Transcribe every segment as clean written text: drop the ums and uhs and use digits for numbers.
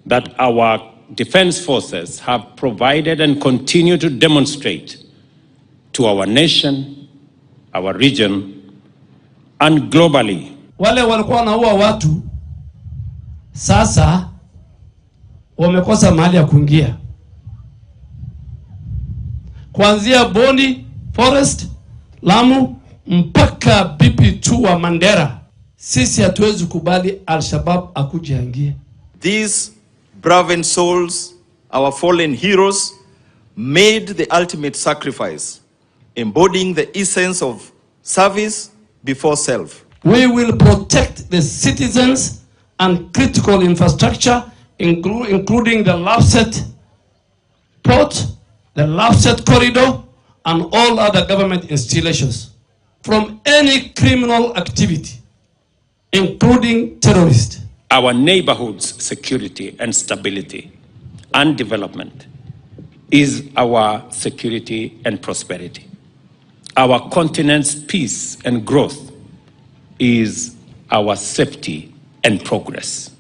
that our defense forces have provided and continue to demonstrate to our nation, our region, and globally. Wale walikuwa wanaua watu sasa wamekosa mahali ya kuingia. Kuanzia Boni, Forest, Lamu mpaka BP2 wa Mandera. Sisi hatuwezi kubali Al-Shabaab akuje aingie. These brave souls, our fallen heroes, made the ultimate sacrifice, embodying the essence of service before self. We will protect the citizens and critical infrastructure, including the Lapset port, the Lapset corridor, and all other government installations from any criminal activity, including terrorists. Our neighborhood's security and stability and development is our security and prosperity. Our continent's peace and growth is our safety and progress.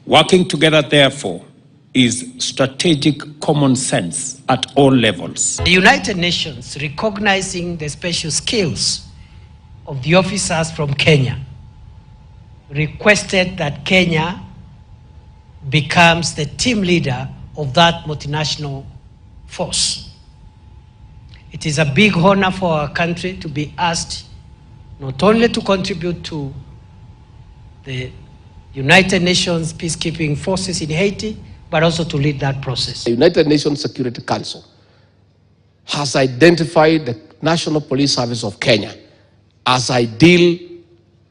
Working together, therefore, is strategic common sense at all levels. The United Nations, recognizing the special skills of the officers from Kenya, requested that Kenya becomes the team leader of that multinational force. It is a big honor for our country to be asked not only to contribute to the United Nations peacekeeping forces in Haiti, but also to lead that process. The United Nations Security Council has identified the National Police Service of Kenya as ideal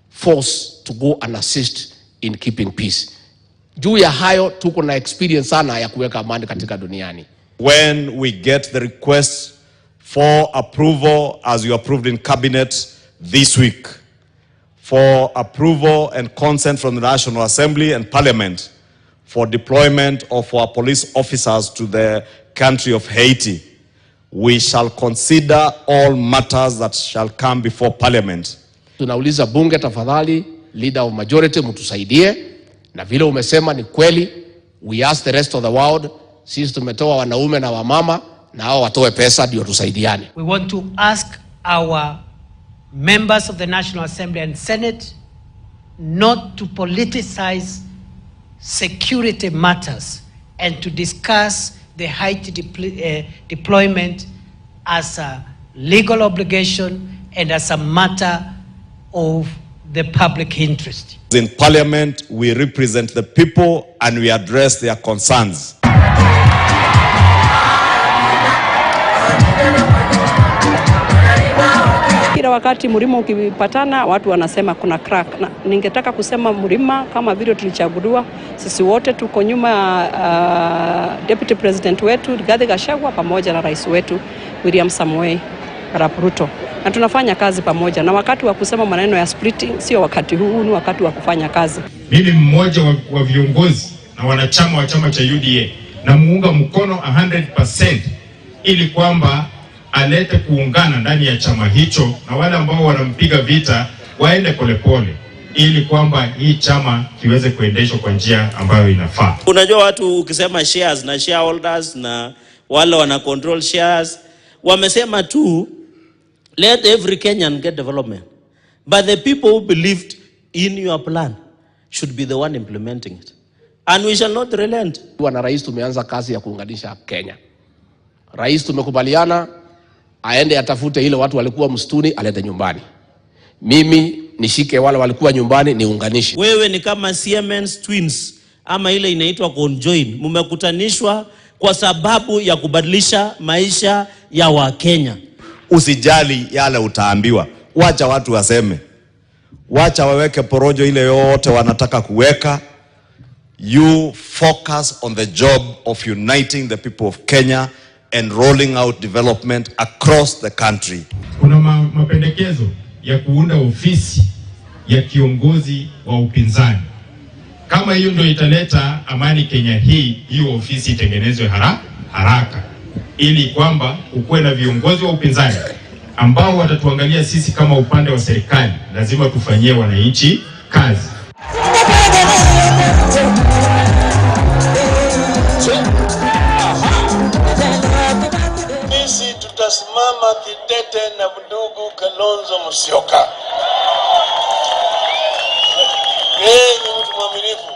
force to go and assist in keeping peace. Juu ya hayo tuko na experience sana ya kuweka amani katika duniani. When we get the request for approval, as you approved in cabinet this week, for approval and consent from the National Assembly and Parliament for deployment of our police officers to the country of Haiti, we shall consider all matters that shall come before Parliament. Tunauliza bunge tafadhali, leader of majority mtusaidie, na vile umesema ni kweli, we ask the rest of the world, sisi tumetoa wanaume na wamama, na hao watoe pesa ndio tusaidiane. We want to ask our members of the National Assembly and Senate not to politicize security matters and to discuss the Haiti deployment as a legal obligation and as a matter of the public interest. In Parliament, we represent the people and we address their concerns. Kila wakati mlima ukipatana watu wanasema kuna crack. Na ningetaka kusema mlima kama vile tulichaguliwa sisi wote tuko nyuma Deputy President wetu Rigathi Gachagua pamoja na rais wetu William Samoei Arap Ruto. Na tunafanya kazi pamoja, na wakati wa kusema maneno ya splitting sio wakati huu, ni wakati wa kufanya kazi. Mimi mmoja wa viongozi na wanachama wa chama cha UDA na muunga mkono 100% ili kwamba alete kuungana ndani ya chama hicho, na wale ambao wanampiga vita waende polepole ili kwamba hii chama kiweze kuendeshwa kwa njia ambayo inafaa. Unajua watu ukisema shares na shareholders na wale wana control shares wamesema tu let every Kenyan get development, but the people who believed in your plan should be the one implementing it, and we shall not relent. Wana rais tumeanza kazi ya kuunganisha Kenya. Rais tumekubaliana aende atafute ile watu walikuwa msituni alete nyumbani. Mimi nishike wale walikuwa nyumbani niunganishe. Wewe ni kama Siemens twins ama ile inaitwa conjoin, mmekutanishwa kwa sababu ya kubadilisha maisha ya Wakenya. Usijali yale utaambiwa. Wacha watu waseme. Wacha waweke porojo ile yote wanataka kuweka. You focus on the job of uniting the people of Kenya and rolling out development across the country. Kuna mapendekezo ya kuunda ofisi ya kiongozi wa upinzani. Kama hiyo ndio italeta amani Kenya hii, hiyo ofisi itengenezwe haraka ili kwamba ukuwe na viongozi wa upinzani ambao watatuangalia sisi kama upande wa serikali. Lazima tufanyie wananchi kazi. kusimama kidete na ndugu Kalonzo Musyoka. Yeye ni mtu mwaminifu.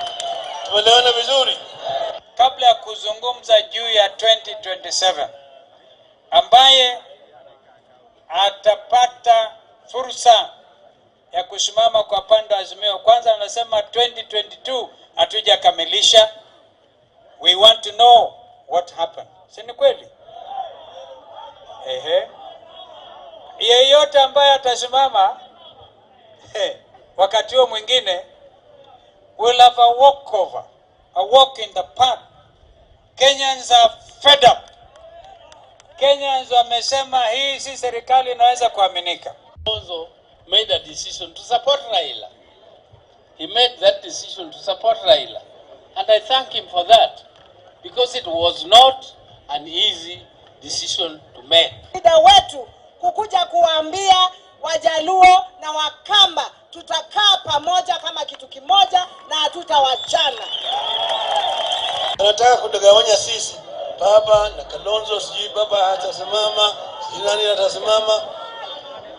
Tumeelewana vizuri. Kabla ya kuzungumza juu ya 2027 ambaye atapata fursa ya kusimama kwa pande wa Azimio, kwanza anasema 2022 hatujakamilisha. We want to know what happened. Si ni kweli? Yeyote ambaye atasimama wakati huo mwingine will have a walkover, a walk in the park. Kenyans are fed up. Kenyans wamesema hii si serikali inaweza kuaminika. Kalonzo made a decision to support Raila. He made that decision to support Raila. And I thank him for that. Because it was not an easy decision to make. Leader wetu kukuja kuambia Wajaluo na Wakamba tutakaa pamoja kama kitu kimoja na hatutawachana. Anataka kutugawanya sisi. Baba na Kalonzo, sijui baba hatasimama, sijui nani hatasimama.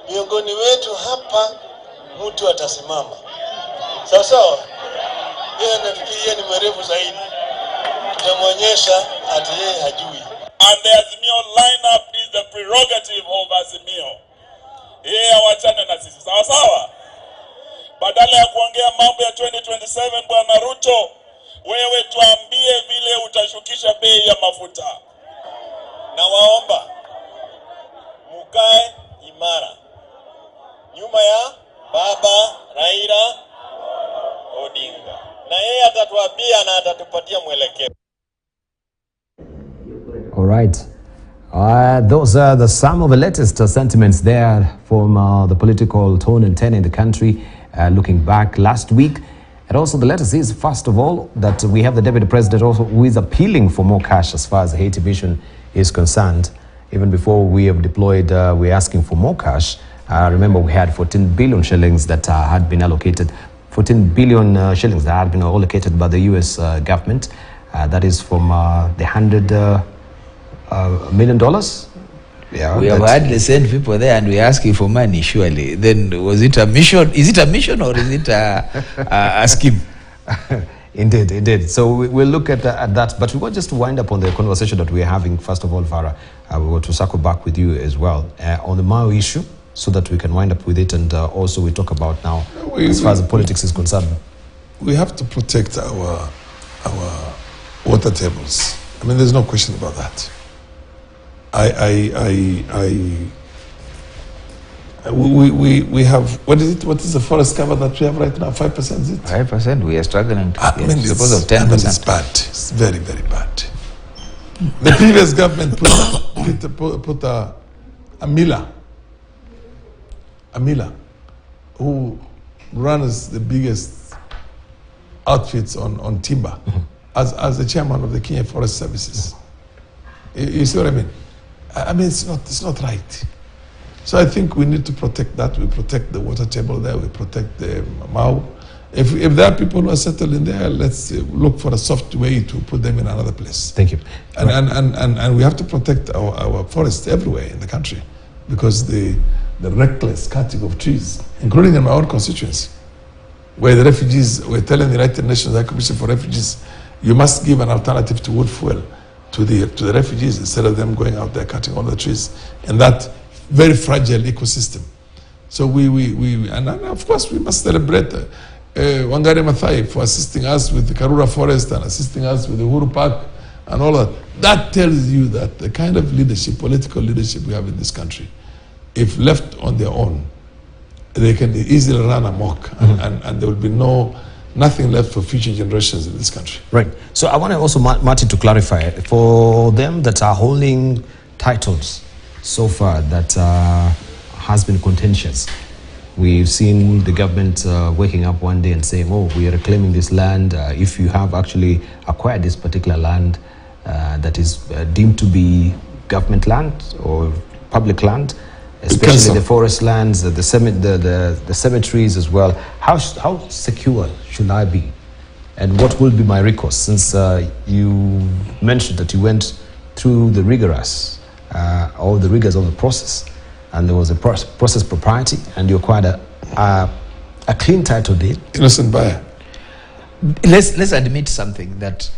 Miongoni wetu hapa mtu atasimama. Sawa sawa? Yeye nafikiria ni mwerevu zaidi. Tutamwonyesha ati yeye hajui. And the Azimio lineup is the prerogative of Azimio. Yeye awachane na sisi. Sawa sawa? Badala ya kuongea mambo ya 2027 Bwana Ruto, wewe tuambie vile utashukisha bei ya mafuta. Na waomba mukae imara nyuma ya baba Raila Odinga. Na yeye atatuambia na atatupatia mwelekeo. All right. Those are some of the latest sentiments there from the political tone and tenor in the country, looking back last week. And also the latest is, first of all, that we have the Deputy President also who is appealing for more cash as far as the Haiti mission is concerned. Even before we have deployed, we're asking for more cash. Remember, we had 14 billion shillings that had been allocated, 14 billion shillings that had been allocated by the US government. That is from the $100 million. Yeah, we have hardly sent people there and we're asking for money, surely. Then was it a mission? Is it a mission or is it a scheme? Indeed, indeed. So we'll look at that. But we want just to wind up on the conversation that we're having. First of all, Farah, we want to circle back with you as well on the Mao issue so that we can wind up with it. And also we talk about now, as far as the politics is concerned. We have to protect our water tables. I mean, there's no question about that. We have, what is the forest cover that we have right now? 5%, is it? 5%, we are struggling to I mean, because of 10%. I mean, it's bad. It's very, very bad. The previous government put a miller, who runs the biggest outfits on timber, as the chairman of the Kenya Forest Services. You see what I mean? I mean, it's not right. So I think we need to protect that. We protect the water table there. We protect the Mao. If there are people who are settled in there, let's look for a soft way to put them in another place. Thank you. And we have to protect our forests everywhere in the country, because the reckless cutting of trees, including in my own constituency, where the refugees, we're telling the United Nations High Commission for Refugees, you must give an alternative to wood fuel to the refugees instead of them going out there cutting all the trees in that very fragile ecosystem. So and of course we must celebrate Wangari Maathai for assisting us with the Karura Forest and assisting us with the Uhuru Park and all that. That tells you that the kind of leadership, political leadership we have in this country, if left on their own, they can easily run amok, and there will be nothing left for future generations in this country. Right. So I want to also, Martin, to clarify, for them that are holding titles so far that has been contentious. We've seen the government waking up one day and saying, oh, we are reclaiming this land. If you have actually acquired this particular land that is deemed to be government land or public land, especially the forest lands, the cemeteries as well, how secure should I be? And what will be my recourse? Since you mentioned that you went through the rigors of the process, and there was a process propriety, and you acquired a clean title deed. Innocent buyer. Let's admit something, that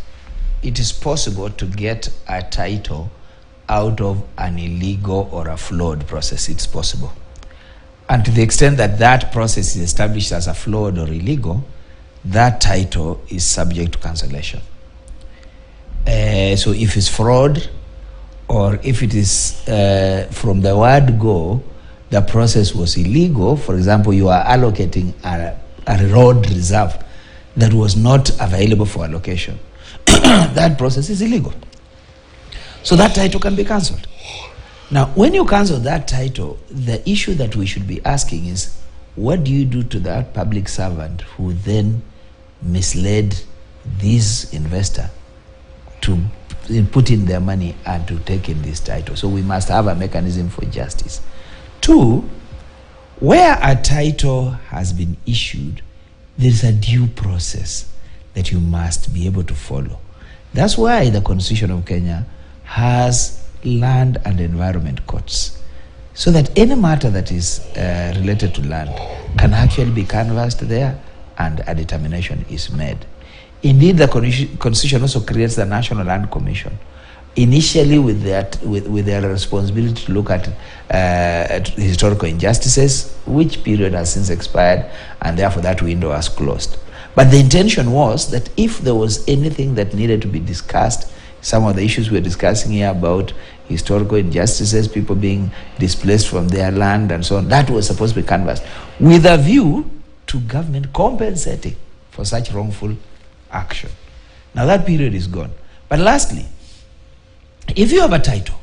it is possible to get a title out of an illegal or a flawed process. It's possible. And to the extent that that process is established as a flawed or illegal, that title is subject to cancellation. So if it's fraud, or if it is from the word go, the process was illegal, for example, you are allocating a road reserve that was not available for allocation, that process is illegal. So that title can be cancelled. Now, when you cancel that title, the issue that we should be asking is, what do you do to that public servant who then misled this investor to put in their money and to take in this title? So we must have a mechanism for justice. Two, where a title has been issued, there is a due process that you must be able to follow. That's why the Constitution of Kenya has land and environment courts, so that any matter that is related to land can actually be canvassed there and a determination is made. Indeed, the Constitution also creates the National Land Commission, initially with their responsibility to look at historical injustices, which period has since expired, and therefore that window has closed. But the intention was that if there was anything that needed to be discussed, some of the issues we're discussing here about historical injustices, people being displaced from their land and so on, that was supposed to be canvassed with a view to government compensating for such wrongful action. Now that period is gone. But lastly, if you have a title,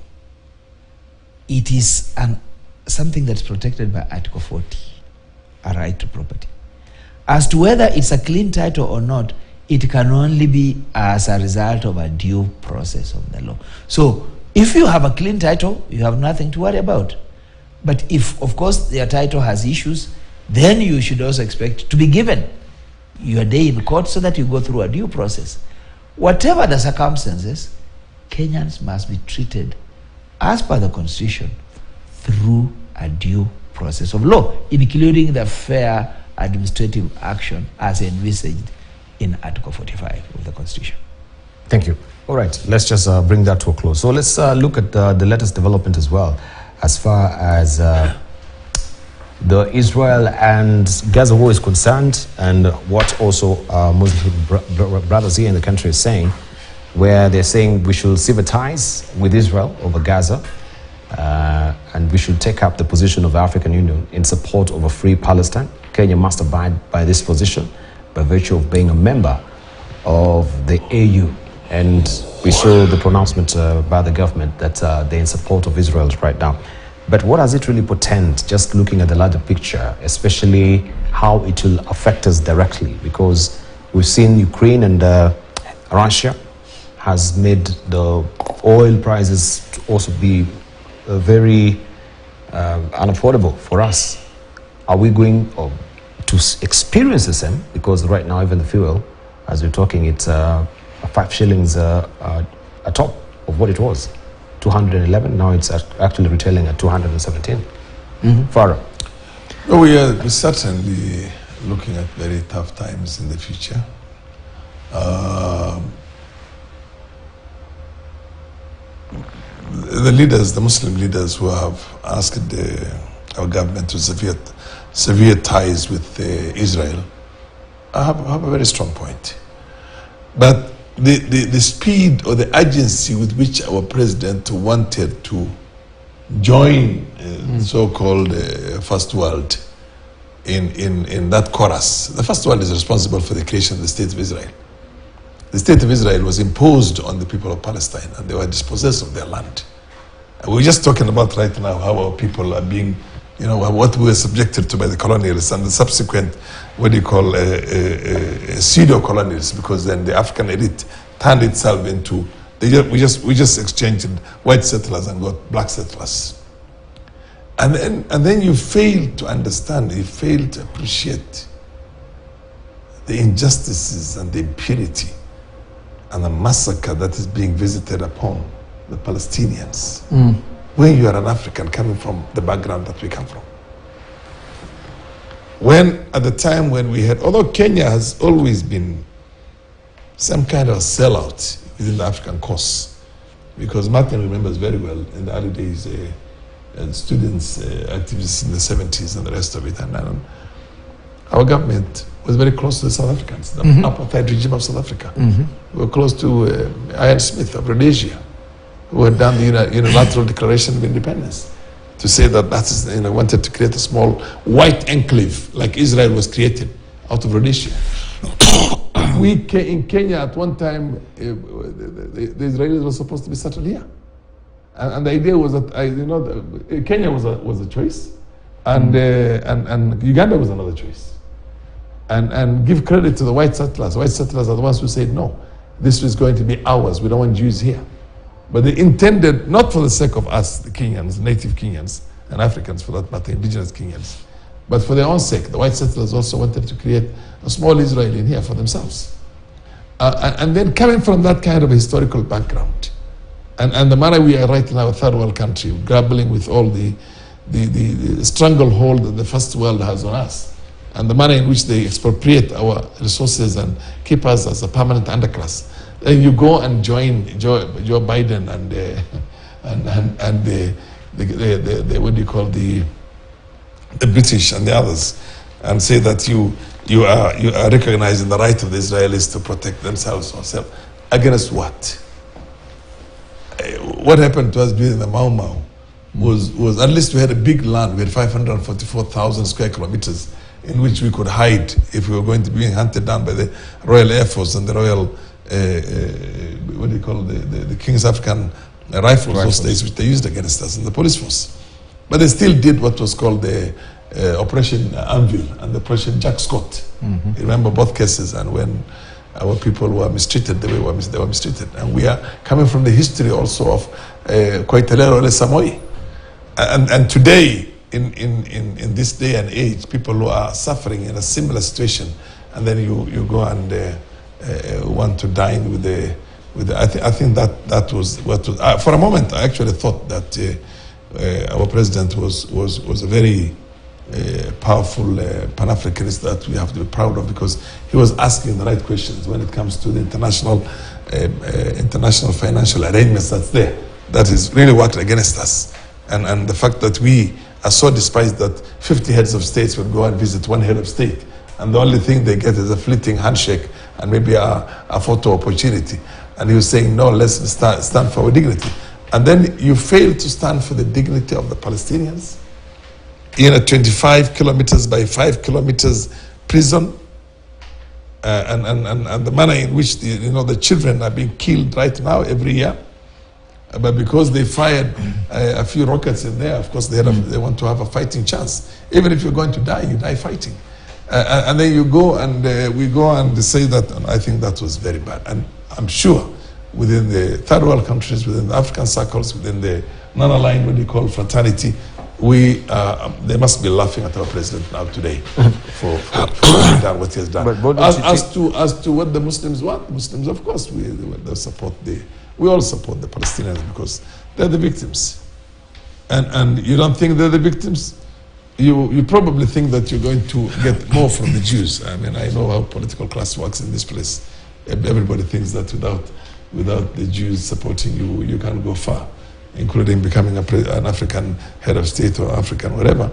it is something that's protected by Article 40, a right to property. As to whether it's a clean title or not, it can only be as a result of a due process of the law. So if you have a clean title, you have nothing to worry about. But if, of course, your title has issues, then you should also expect to be given your day in court so that you go through a due process. Whatever the circumstances, Kenyans must be treated as per the Constitution through a due process of law, including the fair administrative action as envisaged in Article 45 of the Constitution. Thank you. All right, let's just bring that to a close. So let's look at the latest development as well, as far as the Israel and Gaza war is concerned, and what also Muslim brothers here in the country are saying, where they're saying we should sever ties with Israel over Gaza, and we should take up the position of the African Union in support of a free Palestine. Kenya must abide by this position by virtue of being a member of the AU. And we saw the pronouncement by the government that they're in support of Israel right now. But what does it really portend, just looking at the larger picture, especially how it will affect us directly? Because we've seen Ukraine and Russia has made the oil prices to also be very unaffordable for us. Are we going to experience the same? Because right now, even the fuel, as we're talking, it's 5 shillings a top of what it was. 211, now it's actually retailing at 217. Farah. Well, we're certainly looking at very tough times in the future. The leaders, the Muslim leaders who have asked our government to severe ties with Israel have a very strong point. But the speed or the urgency with which our president wanted to join so-called First World in that chorus. The First World is responsible for the creation of the State of Israel. The State of Israel was imposed on the people of Palestine, and they were dispossessed of their land. And we're just talking about right now how our people are being, what we were subjected to by the colonialists and the subsequent, pseudo-colonialists, because then the African elite turned itself into, we just exchanged white settlers and got black settlers. And then you fail to understand, you fail to appreciate the injustices and the impurity and the massacre that is being visited upon the Palestinians. when you are an African coming from the background that we come from. When, at the time when we had, although Kenya has always been some kind of sellout within the African cause, because Martin remembers very well in the early days, students, activists in the 70s and the rest of it, and our government was very close to the South Africans, the apartheid regime of South Africa. We were close to Ian Smith of Rhodesia, who had done the unilateral declaration of independence to say that that's, wanted to create a small white enclave like Israel was created out of Rhodesia. We in Kenya at one time, the Israelis were supposed to be settled here, and the idea was that Kenya was a choice, and Uganda was another choice. And give credit to the white settlers. White settlers are the ones who said, no, this is going to be ours. We don't want Jews here. But they intended, not for the sake of us, the Kenyans, native Kenyans, and Africans for that matter, indigenous Kenyans, but for their own sake. The white settlers also wanted to create a small Israel in here for themselves. And then coming from that kind of a historical background, and the manner we are right in our third world country, grappling with all the stranglehold that the first world has on us, and the manner in which they expropriate our resources and keep us as a permanent underclass. Then you go and join Joe Biden and the what do you call the British and the others, and say that you are recognizing the right of the Israelis to protect themselves or self against what? What happened to us during the Mau Mau was at least we had a big land. We had 544,000 square kilometers in which we could hide if we were going to be hunted down by the Royal Air Force and the Royal, what do you call the King's African Rifles those days, which they used against us in the police force. But they still did what was called the Operation Anvil and the Operation Jack Scott. You remember both cases, and when our people were mistreated the way they were mistreated. And we are coming from the history also of Koitalero Ole Samoi. And today, in this day and age, people who are suffering in a similar situation, and then you go and want to dine with the I think that was what was, for a moment I actually thought that our president was a very powerful Pan-Africanist that we have to be proud of, because he was asking the right questions when it comes to the international financial arrangements that's there. That is really worked against us. And the fact that we are so despised that 50 heads of states would go and visit one head of state, and the only thing they get is a fleeting handshake and maybe a photo opportunity. And he was saying, no, let's stand for our dignity. And then you fail to stand for the dignity of the Palestinians in a 25 kilometers by 5 kilometers prison, and the manner in which the children are being killed right now every year. But because they fired a few rockets in there, of course they want to have a fighting chance. Even if you're going to die, you die fighting. And then you go and we go and say that, and I think that was very bad. And I'm sure within the third world countries, within the African circles, within the non-aligned, what you call fraternity, they must be laughing at our president now today for what he has done. But as to what the Muslims want, Muslims, of course, we all support the Palestinians because they're the victims. And you don't think they're the victims? You probably think that you're going to get more from the Jews. I mean, I know how political class works in this place. Everybody thinks that without the Jews supporting you, you can't go far, including becoming an African head of state or African whatever.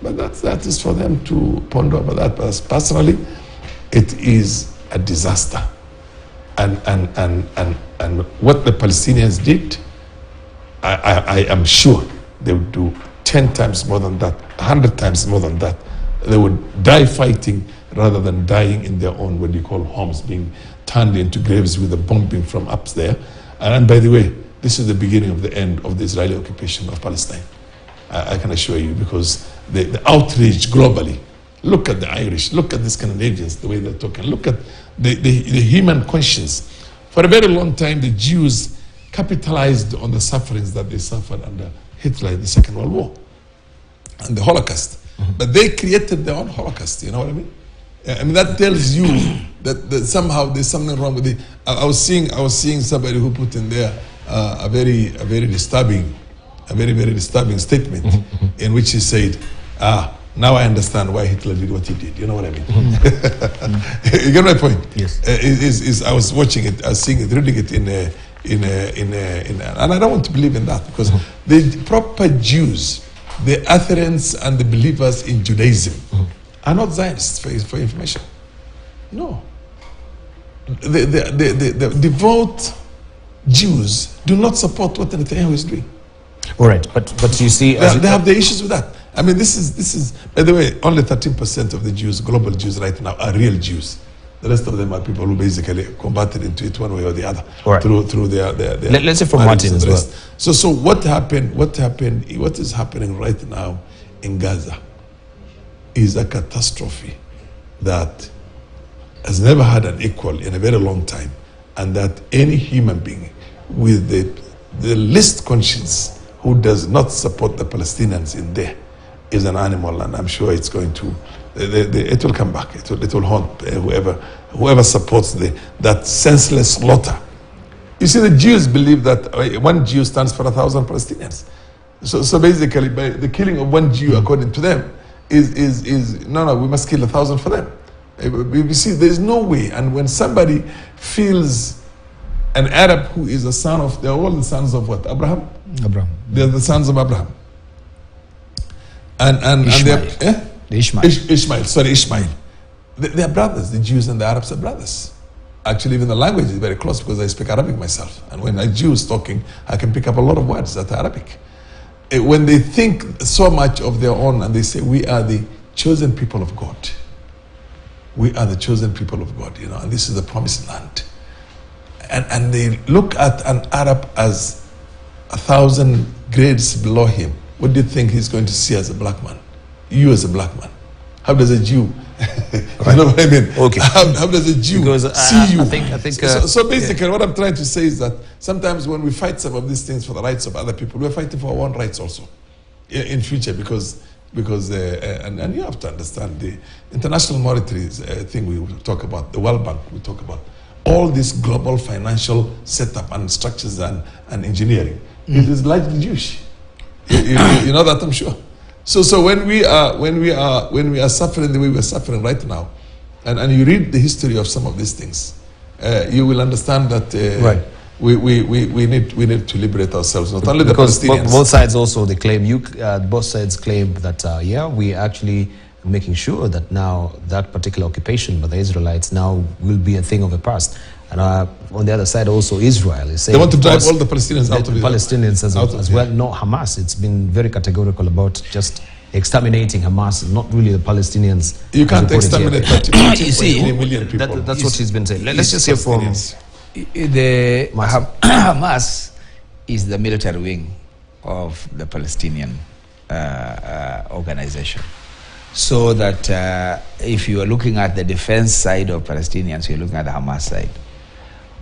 But that is for them to ponder over that. But personally, it is a disaster. And what the Palestinians did, I am sure they would do 10 times more than that, 100 times more than that. They would die fighting rather than dying in their own, what you call, homes, being turned into graves with a bombing from up there. And by the way, this is the beginning of the end of the Israeli occupation of Palestine. I can assure you, because the outrage globally. Look at the Irish, look at the Scandinavians, the way they're talking. Look at the human conscience. For a very long time, the Jews capitalized on the sufferings that they suffered under Hitler in the Second World War and the Holocaust. But they created their own Holocaust, you know what I mean? I mean, that tells you that somehow there's something wrong with it. I was seeing somebody who put in there a very disturbing a very, very disturbing statement in which he said, now I understand why Hitler did what he did. You know what I mean? You get my point? Yes. I was watching it, I was seeing it, reading it and I don't want to believe in that, because the proper Jews, the adherents and the believers in Judaism are not Zionists, for information. No. The devout Jews do not support what Netanyahu is doing. All right, but you see, they have the issues with that. I mean, this is. By the way, only 13% of the Jews, global Jews, right now are real Jews. The rest of them are people who basically converted into it one way or the other through their Let's say from Martin as well. So what happened? What is happening right now in Gaza is a catastrophe that has never had an equal in a very long time, and that any human being with the least conscience who does not support the Palestinians in there is an animal, and I'm sure it's going to, it will come back. It will haunt whoever supports that senseless slaughter. You see, the Jews believe that one Jew stands for 1,000 Palestinians. So basically, by the killing of one Jew, according to them, is no, we must kill 1,000 for them. You see, there is no way. And when somebody feels an Arab who is a son of, they're all the sons of what? Abraham? They're the sons of Abraham. And Ishmael. They're brothers. The Jews and the Arabs are brothers. Actually, even the language is very close, because I speak Arabic myself. And when a Jew is talking, I can pick up a lot of words that are Arabic. When they think so much of their own and they say, we are the chosen people of God. We are the chosen people of God, you know, and this is the promised land. And they look at an Arab as 1,000 grades below him. What do you think he's going to see as a black man? You as a black man. How does a Jew, you know what I mean? Okay. How does a Jew see you? I think so basically what I'm trying to say is that sometimes when we fight some of these things for the rights of other people, we're fighting for our own rights also in future, because and you have to understand the international monetary thing we will talk about, the World Bank we talk about, all this global financial setup and structures and engineering. It is largely Jewish. You know that, I'm sure. So when we are suffering the way we're suffering right now, and you read the history of some of these things, you will understand that we need to liberate ourselves, not only the Palestinians. Both sides also, they claim, both sides claim that we are actually making sure that now that particular occupation by the Israelites now will be a thing of the past. And on the other side also, Israel is saying they want to drive all the Palestinians out of the Palestinians as well, not Hamas. It's been very categorical about just exterminating Hamas, not really the Palestinians. You can't exterminate 30 million people. That's what he's been saying. Let's just hear from the Hamas is the military wing of the Palestinian organization. So that if you are looking at the defense side of Palestinians, you're looking at the Hamas side.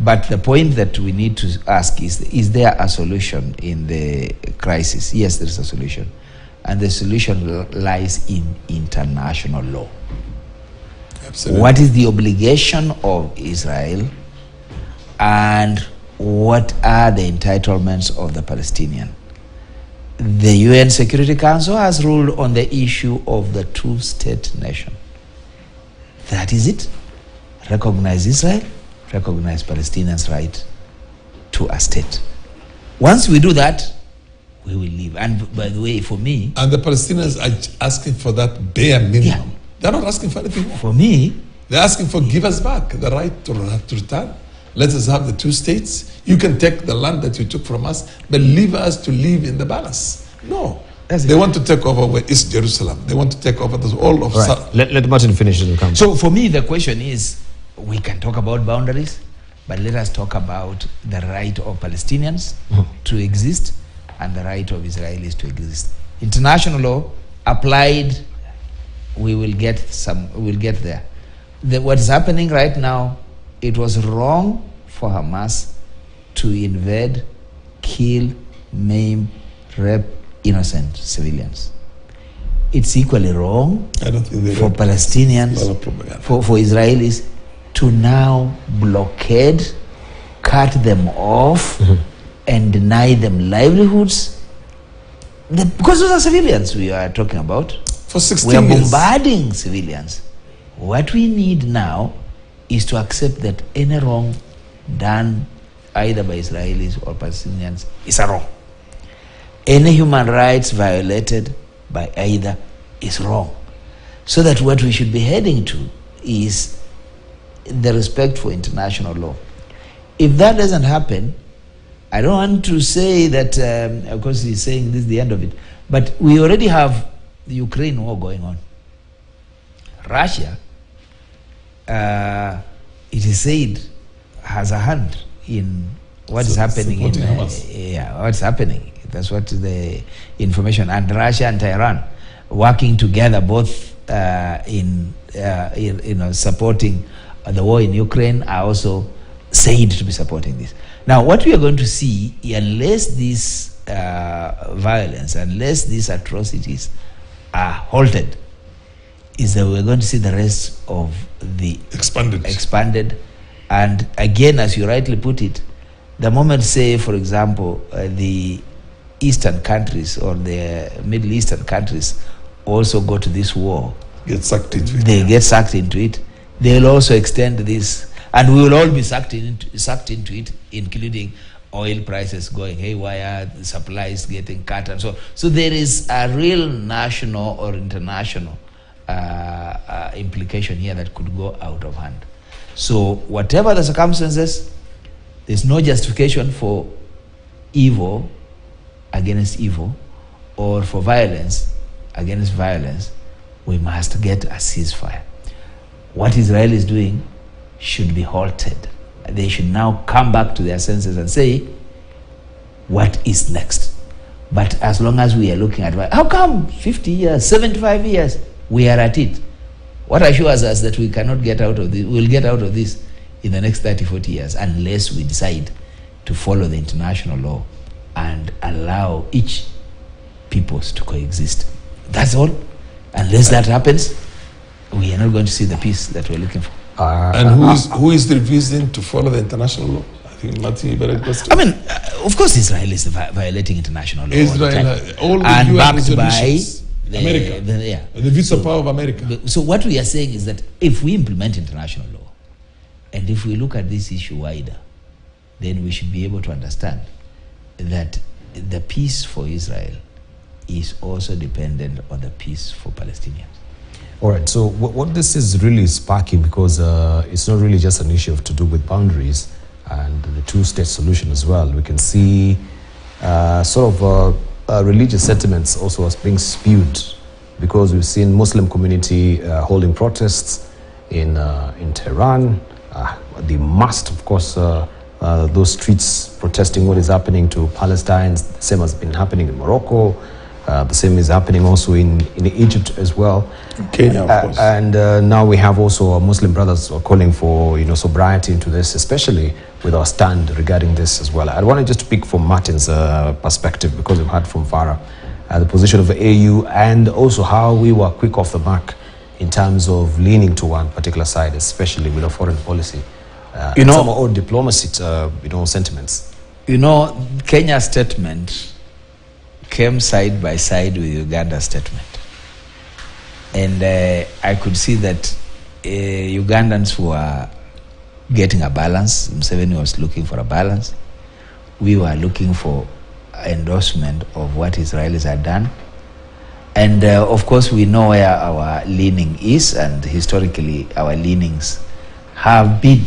But the point that we need to ask is there a solution in the crisis? Yes, there is a solution. And the solution lies in international law. Absolutely. What is the obligation of Israel, and what are the entitlements of the Palestinian? The UN Security Council has ruled on the issue of the two-state nation. That is it. Recognize Israel, recognize Palestinians' right to a state. Once we do that, we will live. And by the way, for me... And the Palestinians are asking for that bare minimum. Yeah. They're not asking for anything more. For me... They're asking for give us back the right to return. Let us have the two states. You can take the land that you took from us, but leave us to live in the balance. No. They want to take over East Jerusalem. They want to take over all of... Right. Let Martin finish and come. So for me, the question is, we can talk about boundaries, but let us talk about the right of Palestinians to exist and the right of Israelis to exist. International law applied, we will get there. What is happening right now, it was wrong for Hamas to invade, kill, maim, rape innocent civilians. It's equally wrong for Palestinians, for Israelis to now blockade, cut them off, and deny them livelihoods Because those are civilians we are talking about. For 16 we are years. bombarding civilians. What we need now is to accept that any wrong done either by Israelis or Palestinians is a wrong. Any human rights violated by either is wrong. So that what we should be heading to is the respect for international law. If that doesn't happen, I don't want to say that, of course he's saying this is the end of it, but we already have the Ukraine war going on. Russia, it is said, has a hand in what is happening in what's happening. That's what the information. And Russia and Tehran working together, both in supporting the war in Ukraine, are also said to be supporting this. Now, what we are going to see, unless this violence, unless these atrocities are halted, is that we're going to see the rest of the expanded. And again, as you rightly put it, the moment, say, for example, the Eastern countries or the Middle Eastern countries also go to this war, get sucked into it. They get sucked into it. They'll also extend this, and we will all be sucked into it, including oil prices going haywire, the supplies getting cut, and so. So there is a real national or international implication here that could go out of hand. So whatever the circumstances, there's no justification for evil against evil or for violence against violence. We must get a ceasefire. What Israel is doing should be halted. They should now come back to their senses and say, what is next? But as long as we are looking at, how come 50 years, 75 years, we are at it? What assures us that we cannot get out of this, we'll get out of this in the next 30, 40 years, unless we decide to follow the international law and allow each peoples to coexist. That's all. Unless that happens, we are not going to see the peace that we're looking for. And who is refusing to follow the international law? I think Martin, very question. I mean, of course, Israel is violating international law. Israel, all the and UN backed by resolutions. America, the veto power of America. So what we are saying is that if we implement international law, and if we look at this issue wider, then we should be able to understand that the peace for Israel is also dependent on the peace for Palestinians. All right, so what this is really sparking, because it's not really just an issue to do with boundaries and the two-state solution as well. We can see religious sentiments also as being spewed, because we've seen Muslim community holding protests in Tehran. They must, of course, those streets protesting what is happening to Palestine, the same has been happening in Morocco. The same is happening also in Egypt as well. Kenya, of course. And now we have also Muslim brothers calling for sobriety into this, especially with our stand regarding this as well. I wanted just to pick from Martin's perspective, because we've heard from Farah the position of the AU, and also how we were quick off the mark in terms of leaning to one particular side, especially with our foreign policy, some of our own diplomacy, sentiments. Kenya's statement came side by side with Uganda's statement. And I could see that Ugandans were getting a balance. Museveni was looking for a balance. We were looking for endorsement of what Israelis had done. And of course, we know where our leaning is, and historically our leanings have been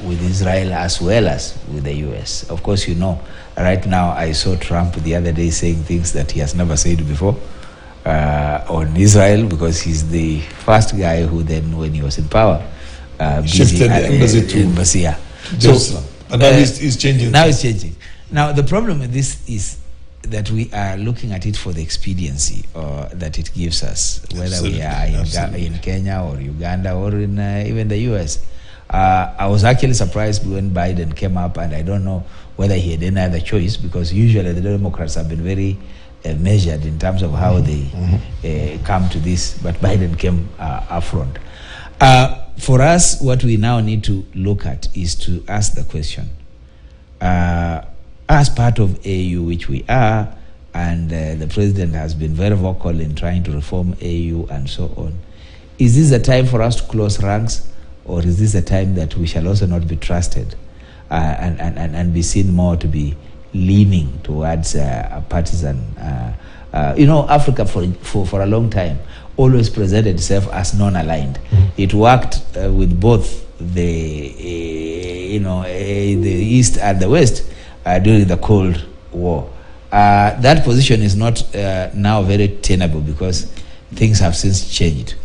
with Israel as well as with the US. Of course, right now I saw Trump the other day saying things that he has never said before on Israel, because he's the first guy who then, when he was in power, shifted the embassy to Jerusalem. And now he's changing. Now it's changing. Now the problem with this is that we are looking at it for the expediency that it gives us, whether we are in Kenya or Uganda or in even the US. I was actually surprised when Biden came up, and I don't know whether he had any other choice, because usually the Democrats have been very measured in terms of how they come to this, but Biden came up front. For us, what we now need to look at is to ask the question, as part of AU, which we are, and the president has been very vocal in trying to reform AU and so on. Is this a time for us to close ranks, or is this a time that we shall also not be trusted and be seen more to be leaning towards a partisan? Africa for a long time always presented itself as non-aligned. It worked with both the East and the West during the Cold War. That position is not now very tenable because things have since changed.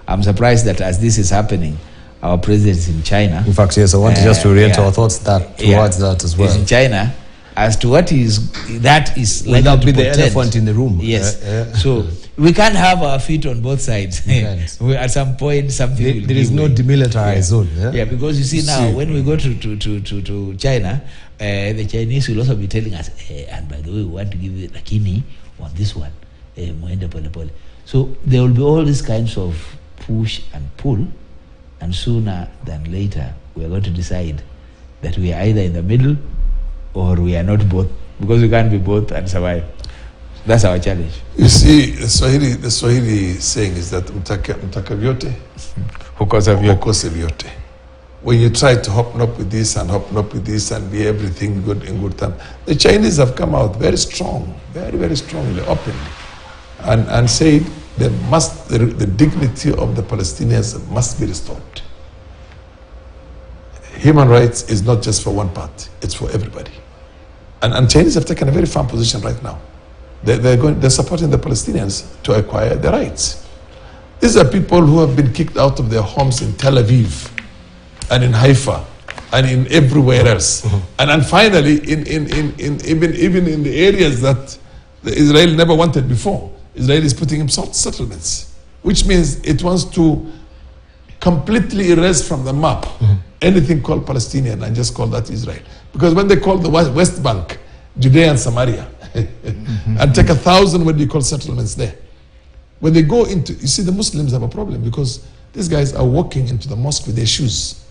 I'm surprised that as this is happening, our president is in China. In fact, yes, I wanted just to orient our thoughts towards that as well. He's in China. As to what is like that be the elephant in the room. Yes. So we can't have our feet on both sides. At some point, something. There is no demilitarized zone. Yeah, because you see now, when we go to China, the Chinese will also be telling us, and by the way, we want to give you lakini on this one, muende pole pole. So there will be all these kinds of push and pull, and sooner than later, we are going to decide that we are either in the middle or we are not both, because we can't be both and survive. That's our challenge. You see, the Swahili saying is that mtaka vyote hukosa vyote. When you try to hop up with this and hop up with this and be everything good in good time, the Chinese have come out very strong, very, very strongly, openly, and say the dignity of the Palestinians must be restored. Human rights is not just for one part, it's for everybody. And Chinese have taken a very firm position right now. They're supporting the Palestinians to acquire their rights. These are people who have been kicked out of their homes in Tel Aviv and in Haifa and in everywhere else. And finally, even in the areas that Israel never wanted before, Israel is putting in settlements, which means it wants to completely erase from the map anything called Palestinian and just call that Israel. Because when they call the West Bank Judea and Samaria and take 1,000 settlements there, when they go into, you see, the Muslims have a problem because these guys are walking into the mosque with their shoes.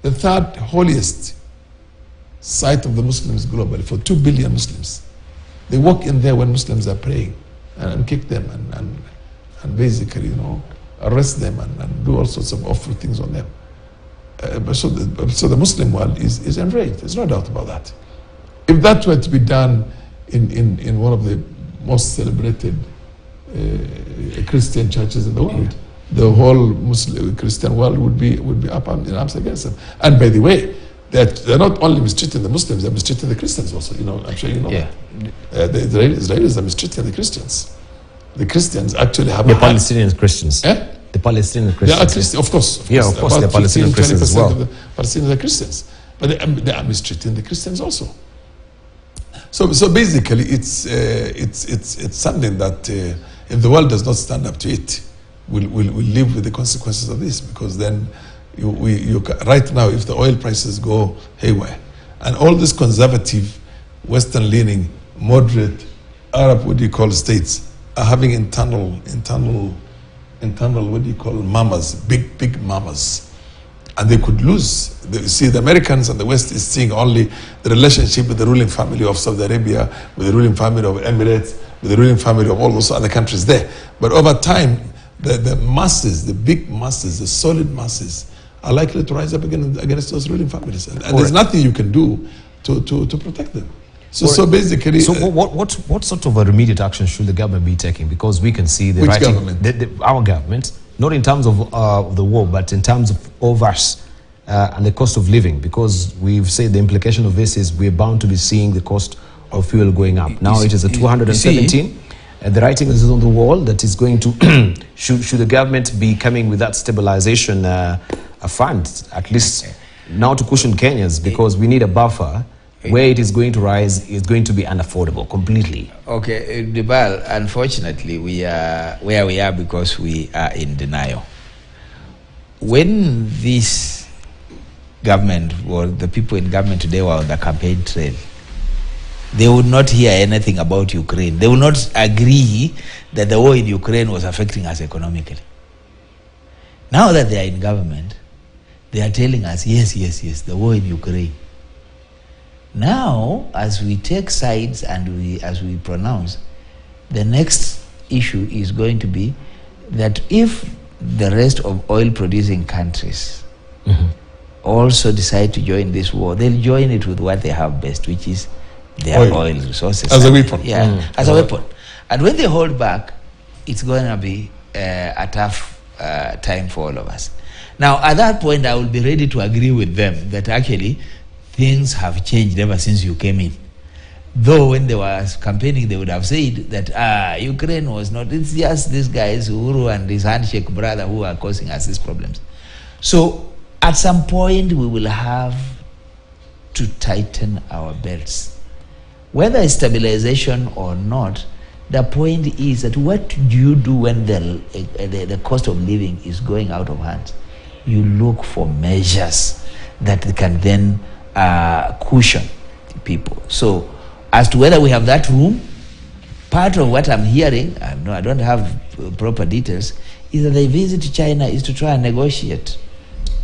The third holiest site of the Muslims globally for 2 billion Muslims. They walk in there when Muslims are praying and kick them and basically, arrest them and do all sorts of awful things on them. So the Muslim world is enraged. There's no doubt about that. If that were to be done in one of the most celebrated Christian churches in the world, the whole Muslim Christian world would be up in arms against them. And by the way, they're not only mistreating the Muslims, they're mistreating the Christians also. I'm sure you know that. The Israelis are mistreating the Christians. The Christians actually have the Palestinian Christians. The Palestinian Christians. They are Christians, of course. Yeah, of course, they're Palestinian Christians as well. Of the Palestinians are Christians, but they are mistreating the Christians also. So basically, it's something that if the world does not stand up to it, we'll live with the consequences of this. Because then, right now, if the oil prices go haywire, and all these conservative, Western-leaning, moderate Arab, states are having internal, mamas, big mamas. And they could lose. See, the Americans and the West is seeing only the relationship with the ruling family of Saudi Arabia, with the ruling family of Emirates, with the ruling family of all those other countries there. But over time, the masses, the big masses, the solid masses, are likely to rise up against those ruling families. And there's nothing you can do to protect them. So basically... So what sort of a immediate action should the government be taking? Because we can see Which government? Our government, not in terms of the war, but in terms of us and the cost of living. Because we've said the implication of this is we're bound to be seeing the cost of fuel going up. Now it is at 217. The writing is on the wall that is going to... should the government be coming with that stabilization fund, at least now to cushion Kenyans, because we need a buffer. Where it is going to rise is going to be unaffordable completely. Okay, Dibal, unfortunately, we are where we are because we are in denial. When this government, or the people in government today, were on the campaign trail, they would not hear anything about Ukraine. They would not agree that the war in Ukraine was affecting us economically. Now that they are in government, they are telling us, yes, the war in Ukraine. Now, as we take sides and as we pronounce, the next issue is going to be that if the rest of oil-producing countries also decide to join this war, they'll join it with what they have best, which is their oil resources. As a weapon. Yeah, as a weapon. And when they hold back, it's going to be a tough time for all of us. Now, at that point, I will be ready to agree with them that actually things have changed ever since you came in. Though when they were campaigning, they would have said that Ukraine was not, it's just these guys, Uhuru and his handshake brother, who are causing us these problems. So at some point, we will have to tighten our belts. Whether it's stabilization or not, the point is that what do you do when the cost of living is going out of hand? You look for measures that can then cushion people. So as to whether we have that room, part of what I'm hearing, I don't have proper details, is that the visit to China is to try and negotiate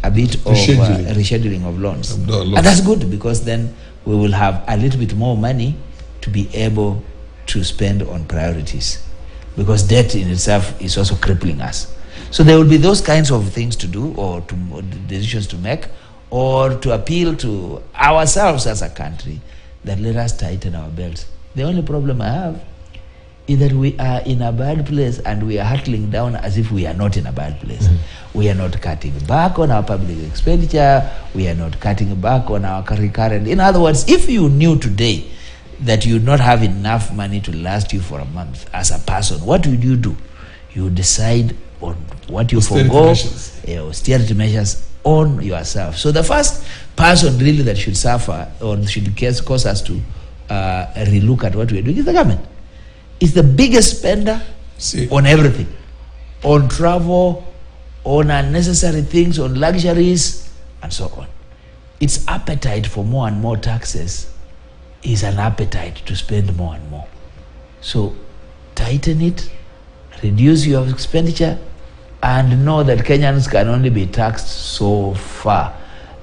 a bit of rescheduling of loans. And that's good, because then we will have a little bit more money to be able to spend on priorities, because debt in itself is also crippling us. So there will be those kinds of things to do, or decisions to make, or to appeal to ourselves as a country that let us tighten our belts. The only problem I have is that we are in a bad place and we are hurtling down as if we are not in a bad place. We are not cutting back on our public expenditure. We are not cutting back on our recurrent. In other words, if you knew today that you would not have enough money to last you for a month as a person, what would you do? You would decide on what you forgo, austerity measures on yourself. So the first person really that should suffer or should cause us to relook at what we're doing is the government. It's the biggest spender on everything, on travel, on unnecessary things, on luxuries, and so on. Its appetite for more and more taxes is an appetite to spend more and more. So tighten it, reduce your expenditure, and know that Kenyans can only be taxed so far.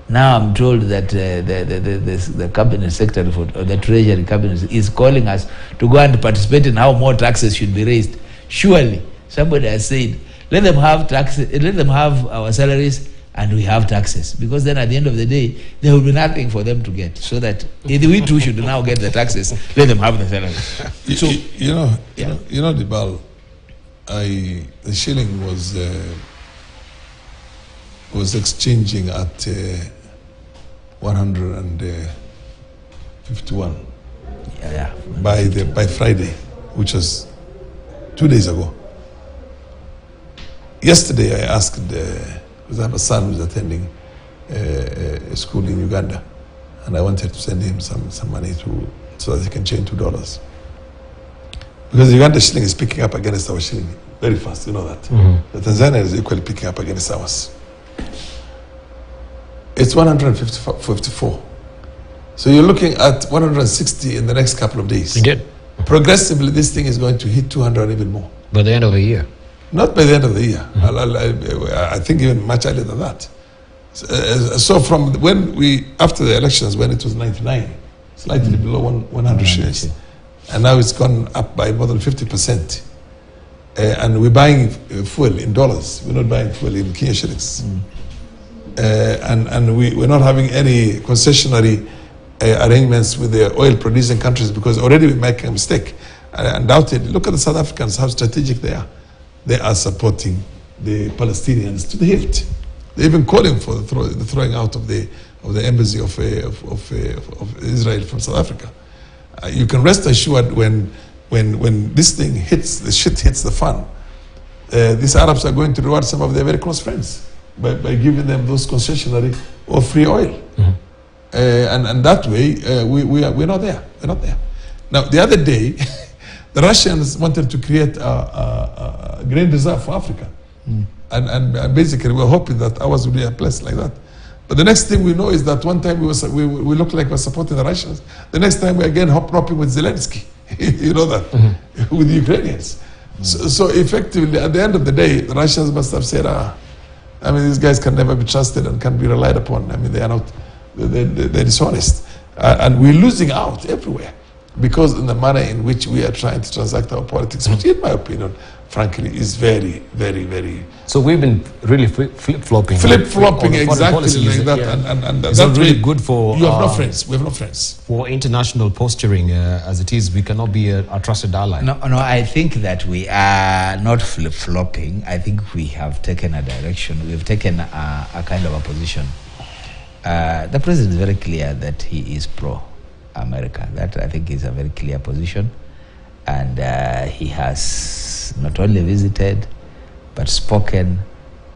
Now I'm told that the cabinet secretary for the treasury cabinet is calling us to go and participate in how more taxes should be raised. Surely somebody has said, let them have taxes, let them have our salaries, and we have taxes, because then at the end of the day there will be nothing for them to get. So that we too should now get the taxes. Let them have the salaries. So you know, Dibal, the shilling was exchanging at 151 by Friday, which was 2 days ago. Yesterday I asked, because I have a son who's attending a school in Uganda, and I wanted to send him some money so that he can change $2. Because the Uganda shilling is picking up against our shilling very fast, you know that. The Tanzania is equally picking up against ours. It's 154. So you're looking at 160 in the next couple of days. Indeed. Progressively, this thing is going to hit 200 even more. By the end of the year? Not by the end of the year. I think even much earlier than that. So from when after the elections, when it was 99, slightly below 100 shillings, and now it's gone up by more than 50%. And we're buying fuel in dollars. We're not buying fuel in Kenya shillings. And we're not having any concessionary arrangements with the oil producing countries, because already we're making a mistake. Undoubtedly, look at the South Africans, how strategic they are. They are supporting the Palestinians to the hilt. They're even calling for the throwing out of the embassy of Israel from South Africa. You can rest assured when this thing hits, the shit hits the fan, these Arabs are going to reward some of their very close friends by giving them those concessionary or free oil. And that way, we're not there. We're not there. Now, the other day, the Russians wanted to create a grain reserve for Africa. And basically, we're hoping that ours will be a place like that. But the next thing we know is that one time we look like we're supporting the Russians. The next time we're again hop-ropping with Zelensky. You know that? With the Ukrainians. So effectively, at the end of the day, the Russians must have said, these guys can never be trusted and can be relied upon. They're not, they're dishonest. And we're losing out everywhere because in the manner in which we are trying to transact our politics, which in my opinion, frankly, is very, very, very... So we've been really flip-flopping. Flip-flopping, exactly like that. Yeah. And it's not really good for... You have no friends. We have no friends. For international posturing, as it is, we cannot be a trusted ally. No, I think that we are not flip-flopping. I think we have taken a direction. We have taken a kind of a position. The president is very clear that he is pro-America. That, I think, is a very clear position. And he has not only visited, but spoken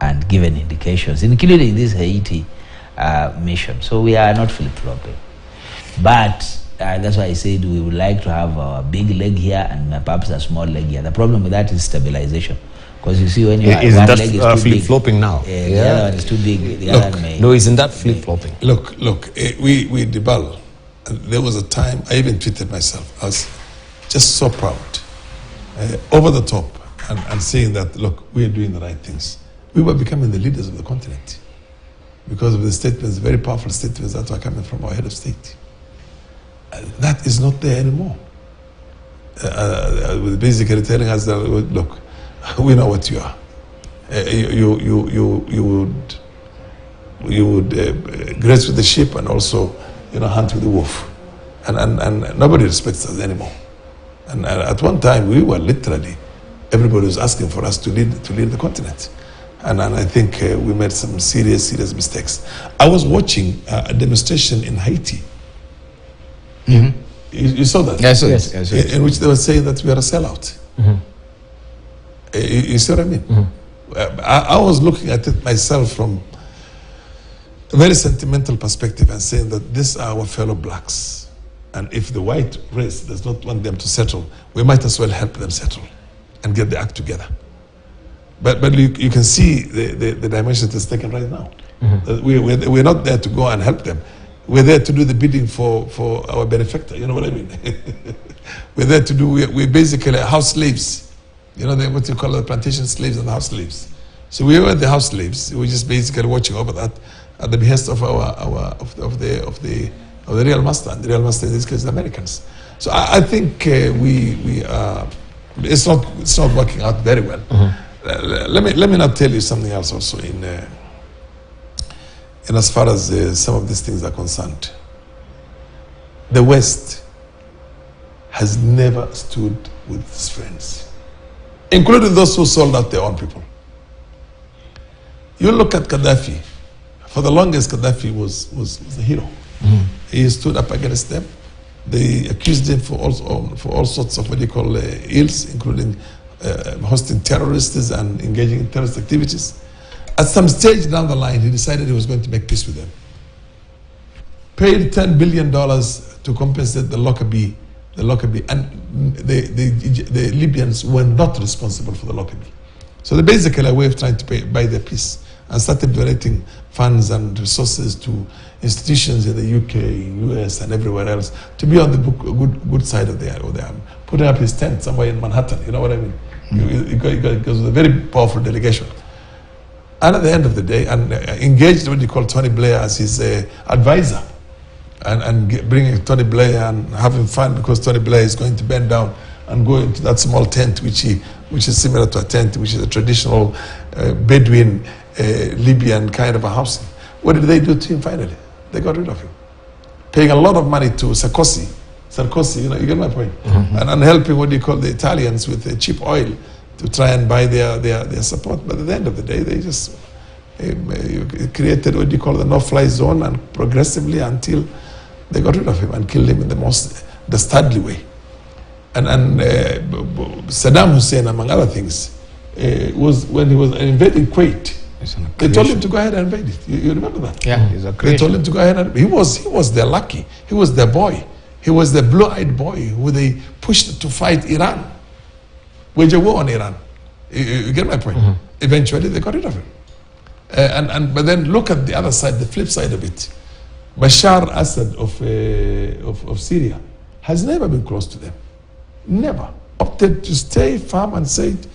and given indications, including this Haiti mission. So we are not flip-flopping. But that's why I said we would like to have a big leg here and perhaps a small leg here. The problem with that is stabilization. Because you see, when you have one leg is too flip-flopping now? The other one is too big. The other one may... No, isn't that flip-flopping? Look, we debal. There was a time, I even tweeted myself, I was just so proud, over the top, and saying that, look, we are doing the right things. We were becoming the leaders of the continent because of the statements, very powerful statements that were coming from our head of state. That is not there anymore. With basically telling us that, look, we know what you are. You would graze with the sheep and also, hunt with the wolf, and nobody respects us anymore. And at one time we were literally, everybody was asking for us to lead the continent, and I think we made some serious mistakes. I was watching a demonstration in Haiti. Mm-hmm. You saw that? Yes. In which they were saying that we are a sellout. Mm-hmm. You see what I mean? Mm-hmm. I was looking at it myself from a very sentimental perspective and saying that these are our fellow blacks. And if the white race does not want them to settle, we might as well help them settle and get the act together. But you can see the dimension it is taken right now. Mm-hmm. We're not there to go and help them. We're there to do the bidding for our benefactor. You know what I mean? We're there to do, we're basically house slaves. What you call the plantation slaves and the house slaves. So we were the house slaves. We're just basically watching over that at the behest of the real master. And the real master in this case is the Americans. So I think we are. It's not working out very well. Mm-hmm. Let me not tell you something else also in as far as some of these things are concerned. The West has never stood with its friends, including those who sold out their own people. You look at Gaddafi. For the longest, Gaddafi was a hero. Mm-hmm. He stood up against them. They accused him for all sorts of ills, including hosting terrorists and engaging in terrorist activities. At some stage down the line, he decided he was going to make peace with them. Paid $10 billion to compensate the Lockerbie, and the Libyans were not responsible for the Lockerbie. So they basically a way of trying to buy their peace, and started donating funds and resources to institutions in the UK, US, and everywhere else to be on the good side of the arm. Putting up his tent somewhere in Manhattan, you know what I mean? It was a very powerful delegation. And at the end of the day, and engaged what you call Tony Blair as his advisor, and bringing Tony Blair and having fun because Tony Blair is going to bend down and go into that small tent, which is similar to a tent, which is a traditional Bedouin Libyan kind of a housing. What did they do to him finally? They got rid of him, paying a lot of money to Sarkozy, you get my point, mm-hmm. and helping what you call the Italians with cheap oil to try and buy their support. But at the end of the day, they just created what you call the no-fly zone, and progressively until they got rid of him and killed him in the most dastardly way. And Saddam Hussein, among other things, was when he was invading Kuwait. They told him to go ahead and invade it. You remember that? Yeah, he's a They told him to go ahead and he was their lucky. He was their boy. He was the blue-eyed boy who they pushed to fight Iran, wage a war on Iran. You get my point? Mm-hmm. Eventually, they got rid of him. But then look at the other side, the flip side of it. Bashar Assad of Syria has never been close to them. Never. Opted to stay firm and said,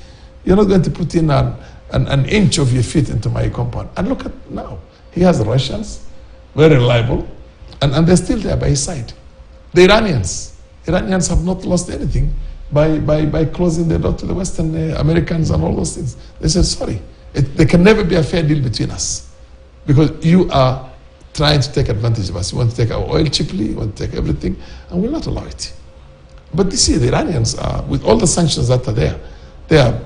you're not going to put in an inch of your feet into my compound. And look at now. He has Russians, very reliable, And they're still there by his side. The Iranians have not lost anything by closing the door to the Western Americans and all those things. They said, sorry, there can never be a fair deal between us because you are trying to take advantage of us. You want to take our oil cheaply, you want to take everything, and we'll not allow it. But you see, the Iranians are, with all the sanctions that are there, they are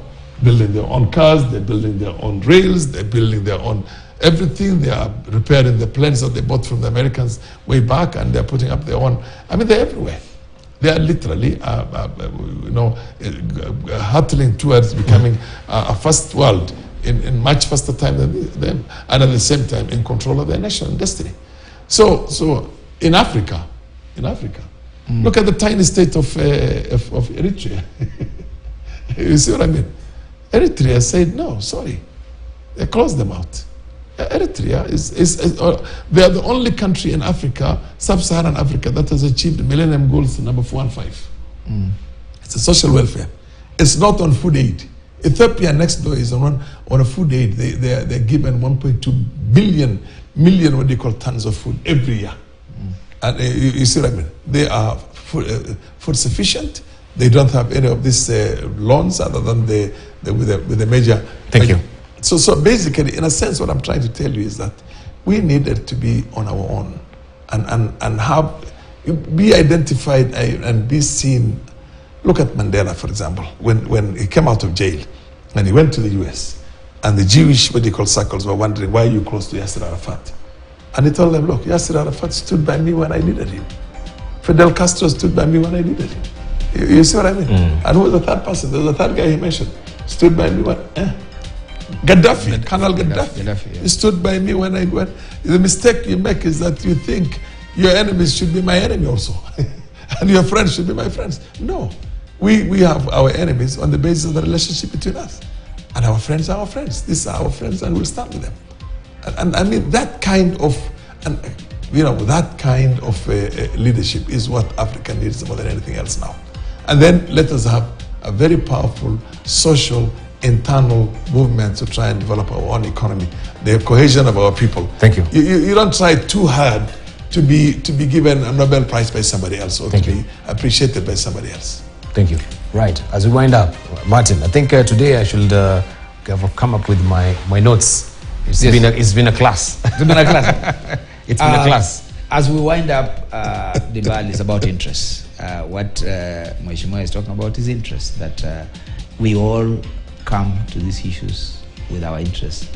building their own cars, they're building their own rails, they're building their own everything. They are repairing the planes that they bought from the Americans way back, and they're putting up their own. I mean, they're everywhere. They are literally, hurtling towards becoming a first world in much faster time than them, and at the same time in control of their national destiny. So in Africa, look at the tiny state of Eritrea. You see what I mean? Eritrea said no, sorry. They closed them out. Eritrea they are the only country in Africa, sub-Saharan Africa, that has achieved Millennium Goals number 4 and 5. It's a social welfare. It's not on food aid. Ethiopia next door is on a food aid. They're given 1.2 million what they call tons of food every year. And you see what I mean? They are food sufficient. They don't have any of these loans other than with the major. Thank you. So basically, in a sense, what I'm trying to tell you is that we needed to be on our own and be identified and be seen. Look at Mandela, for example, when he came out of jail and he went to the US, and the Jewish, what they call circles, were wondering, why are you close to Yasser Arafat? And he told them, look, Yasser Arafat stood by me when I needed him. Fidel Castro stood by me when I needed him. You see what I mean? And who was the third person? There was the third guy he mentioned. Stood by me when... Gaddafi, Colonel Gaddafi. He stood by me when I went. The mistake you make is that you think your enemies should be my enemy also. And your friends should be my friends. No. We have our enemies on the basis of the relationship between us. And our friends are our friends. These are our friends, and we'll stand with them. And I mean, that kind of, leadership is what Africa needs more than anything else now. And then let us have a very powerful social internal movement to try and develop our own economy, the cohesion of our people. Thank you. You don't try too hard to be given a Nobel Prize by somebody else or to be appreciated by somebody else. Thank you. Right. As we wind up, Martin, I think today I should come up with my notes. It's been a class. It's been a class. It's been a class. As we wind up, the ball is about interest. What Mheshimiwa is talking about is interest, that we all come to these issues with our interests.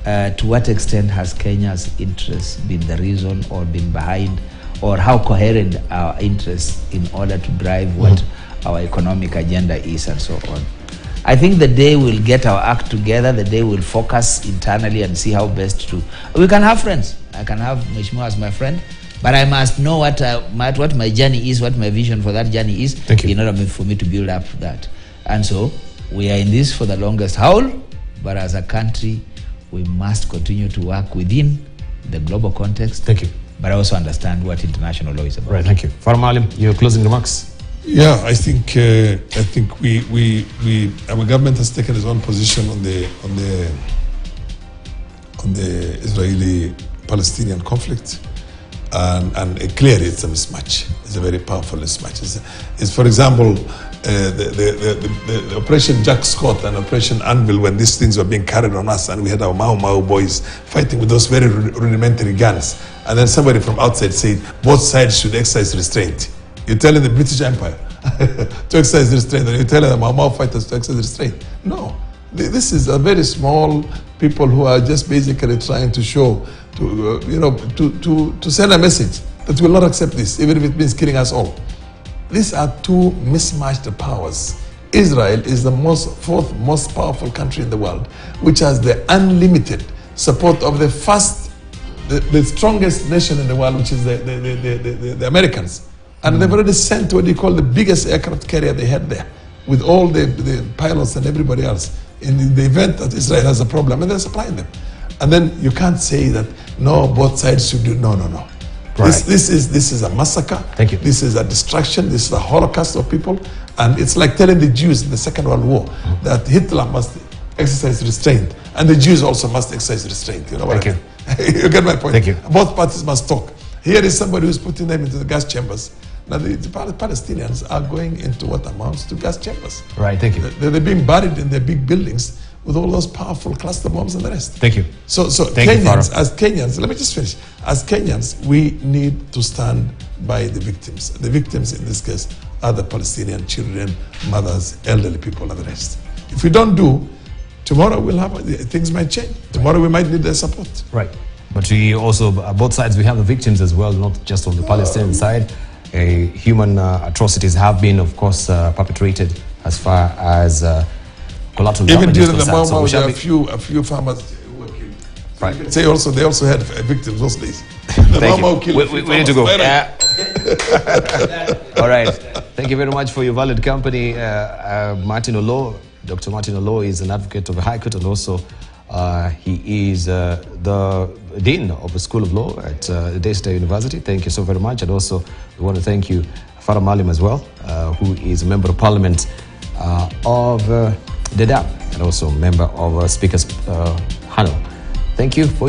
To what extent has Kenya's interest been the reason or been behind, or how coherent our interests in order to drive what our economic agenda is and so on? I think the day we'll get our act together, the day we'll focus internally and see how best to... We can have friends. I can have Mheshimiwa as my friend, but I must know what my journey is, what my vision for that journey is, in order for me to build up that. And so, we are in this for the longest haul, but as a country, we must continue to work within the global context. Thank you. But also understand what international law is about. Right, thank you. Farmalim, your closing remarks? Yeah, I think our government has taken its own position on the Israeli-Palestinian conflict, and clearly it's a mismatch. It's a very powerful mismatch. It's for example, the Operation Jack Scott and Operation Anvil, when these things were being carried on us, and we had our Mau boys fighting with those very rudimentary guns, and then somebody from outside said both sides should exercise restraint. You're telling the British Empire to exercise restraint, and you're telling the Mau fighters to exercise restraint. No, this is a very small people who are just basically trying to show, to send a message that we will not accept this, even if it means killing us all. These are two mismatched powers. Israel is the fourth most powerful country in the world, which has the unlimited support of the strongest nation in the world, which is the Americans. And they've already sent what they call the biggest aircraft carrier they had there, with all the pilots and everybody else, in the event that Israel has a problem, and they're supplying them. And then you can't say that, no, both sides should do, no. Right. This is a massacre. Thank you. This is a destruction. This is a Holocaust of people. And it's like telling the Jews in the Second World War that Hitler must exercise restraint, and the Jews also must exercise restraint. You know what I mean? You get my point? Thank you. Both parties must talk. Here is somebody who's putting them into the gas chambers. Now the Palestinians are going into what amounts to gas chambers. Right, thank you. They're being buried in their big buildings with all those powerful cluster bombs and the rest. Thank you. So Thank Kenyans, you, as Kenyans, let me just finish. As Kenyans, we need to stand by the victims. The victims in this case are the Palestinian children, mothers, elderly people, and the rest. If we don't do, tomorrow we'll have, things might change. Tomorrow we might need their support. Right. But we also, both sides, we have the victims as well, not just on the Palestinian side. Human atrocities have been, of course, perpetrated as far as collateral even damage during is the concerned. Mau So Mau, we there shall are a few farmers who were killed. So Right. you can say also, they also had victims those days. The Thank Mau Mau you. killed a few We need to go. farmers. All right. Thank you very much for your valid company, Martin Olo. Dr. Martin Olo is an advocate of the High Court, and also he is the Dean of the School of Law at Daystar University. Thank you so very much. And also, we want to thank you, Farah Malim, as well, who is a member of Parliament of Dadaab, and also member of Speaker's panel. Thank you for your